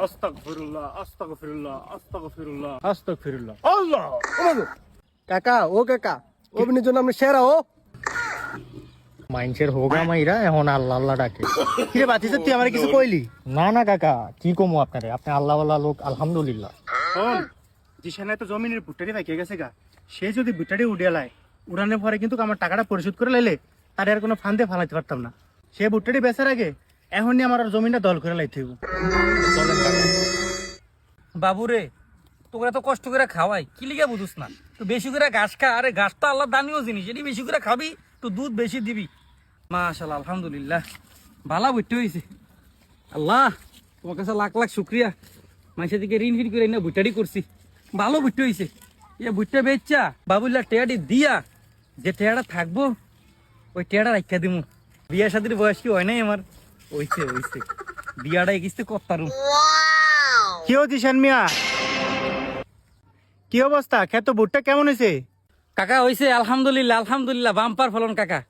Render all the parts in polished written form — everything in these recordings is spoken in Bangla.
আস্তাগফিরুল্লাহ আস্তাগফিরুল্লাহ আস্তাগফিরুল্লাহ আস্তাগফিরুল্লাহ। আল্লাহ কাকা ও কাকা অভিনয়ের জন্য আপনি সেরা ও মাইনসের হোগা মাইরা এখন আল্লাহ আল্লাহ ডাকে। কিরে বাতিছে তুই আমার কিছু কইলি? না না কাকা, কি কমু আপনারে, আপনি আল্লাহ আল্লাহ লোক, আলহামদুলিল্লাহ। শোন জিসানে তো জমিনের ভুট্টারি পাইকে গেছে গা, সে যদি ভুট্টারি উড়িয়ে লায় উড়ানোর পরে কিন্তু আমার টাকাটা পরিশোধ করে লাইলে তার আর কোনো ফান্দে ফালাইতে পারতাম না। সে ভুট্টারি বেচার আগে এখনই আমার আর জমিনটা দল করে লাইতে হইব। বাবুরে তোরা তো কষ্ট করে খাওয়াই, কি লিগা বুঝুস না? তো বেশি করে ঘাস খা, আরে ঘাস তো আল্লাহ দানীয় জিনিস, এটি বেশি করে খাবি তো দুধ বেশি দিবি। মাশাআল্লাহ আলহামদুলিল্লাহ ভালো বুঝতে হয়েছে। আল্লাহ তোমার কাছে লাখ লাখ শুক্রিয়া, মানুষের দিকে ঋণ ফিন করে না ভুট্টারি করছি, ভালো বুঝতে হয়েছে। এ ভুট্টা বেচা বাবুল্লাহ টেয়াটি দিয়া যে টেয়াটা থাকবো ওই টেয়াটা রাখা দিমু। বিয়া শাদির বয়স কি হয় নাই আমার? ওইছে ওইছে বিয়াটা এগিয়ে করতারুম। কি ও জিসান মিয়া, কি অবস্থা? খেত ভুট্টা কেমন হয়েছে? কাকা হইছে আলহামদুলিল্লাহ আলহামদুলিল্লাহ, বাম্পার ফলন কাকা।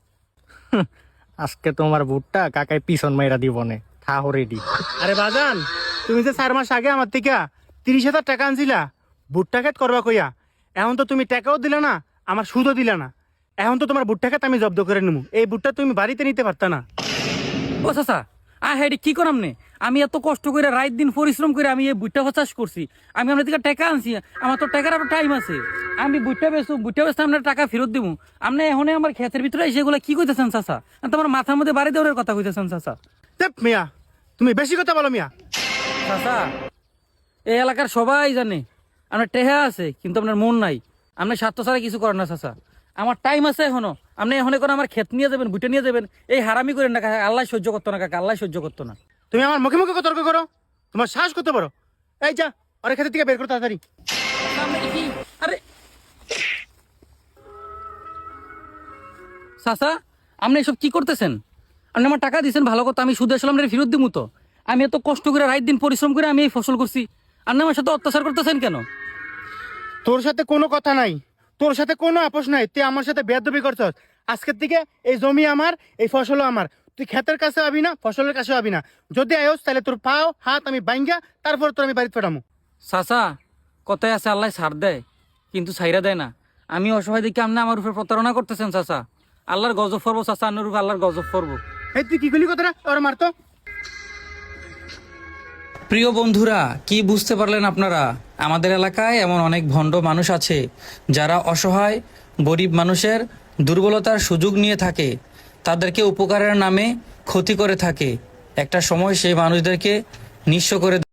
আজকে তোমার ভুট্টা কাকায় পিছন মাইরা দিব নে, থাহো রেডি। আরে বাজান, তুমি যে 4 মাস আগে আমার থেকে 30,000 টাকা আনছিলা ভুট্টা খেত করবা কইয়া, এখন তো তুমি টাকাও দিলা না, আমার সুদও দিলা না। এখন তো তোমার ভুট্টা খেত আমি জব্দ করে নেবো। এই ভুট্টা তুমি বাড়িতে নিতে পারতা না। ও চাচা হ্যাঁ কি করাম নে, আমি এত কষ্ট করে রাত দিন পরিশ্রম করে আমি এই বুট্টা চাষ করছি, আমি আপনার থেকে টাকা আনছি, আমার তো টাকার আরো টাইম আছে। আমি বুট্টা বেচতে আপনার টাকা ফেরত দিব। আপনি এখন আমার ক্ষেতের ভিতরে সেগুলো কি কইতেছেন চাচা? তোমার মাথার মধ্যে বাড়ি দেওয়ার কথা কইতেছেন চাচা। দেখ মিয়া, তুমি বেশি কথা বলো মিয়া। চাচা এই এলাকার সবাই জানে আপনার টেহা আছে কিন্তু আপনার মন নাই, আপনি স্বার্থ ছাড়া কিছু করেন না চাচা। আমার টাইম আছে এখনো, আপনি এখন করে আমার ক্ষেত নিয়ে যাবেন, বুটে নিয়ে যাবেন, এই হারামি করেন না কাকা। আল্লাহ সহ্য করতো না কাকা, আল্লাহ সহ্য করতো না। তুমি আমার মুখে মুখে তর্ক করো, তোমার সাহস করতে পারো? এই যা অনেক ক্ষেত্রে থেকে বের করো তাড়াতাড়ি। আরে চাচা আপনি এসব কি করতেছেন? আপনি আমার টাকা দিচ্ছেন ভালো কথা, আমি সুদে আসলাম ফেরত দিব তো। আমি এত কষ্ট করে রাত দিন পরিশ্রম করে আমি এই ফসল করছি, আপনি আমার সাথে অত্যাচার করতেছেন কেন? তোর সাথে কোনো কথা নাই, তোর সাথে কোনো আপোষ নাই, তুই আমার সাথে বেয়াদবি করছস। আজকের থেকে এই জমি আমার, এই ফসলও আমার। তুই ক্ষেতের কাছে আবি না, ফসলের কাছে আবি না। যদি আয়োস তাহলে তোর পাও হাত আমি বাইঙ্গা তারপর তোর আমি বাড়িতে ফেরামু। চাচা কথায় আছে আল্লাহ ছাড় দেয় কিন্তু ছাইরা দেয় না। আমি অসহায় দেখে আপনি আমার উপর প্রতারণা করতেছেন চাচা। আল্লাহর গজব পড়বো চাচা, আপনার উপর আল্লাহর গজব পড়বো। এই তুই কি গুলি কথাটা ওর মারতো? প্রিয় বন্ধুরা, কি বুঝতে পারলেন আপনারা? আমাদের এলাকায় এমন অনেক ভণ্ড মানুষ আছে যারা অসহায় গরিব মানুষের দুর্বলতার সুযোগ নিয়ে থাকে, তাদেরকে উপকারের নামে ক্ষতি করে থাকে। একটা সময় সেই মানুষদেরকে নিঃস্ব করে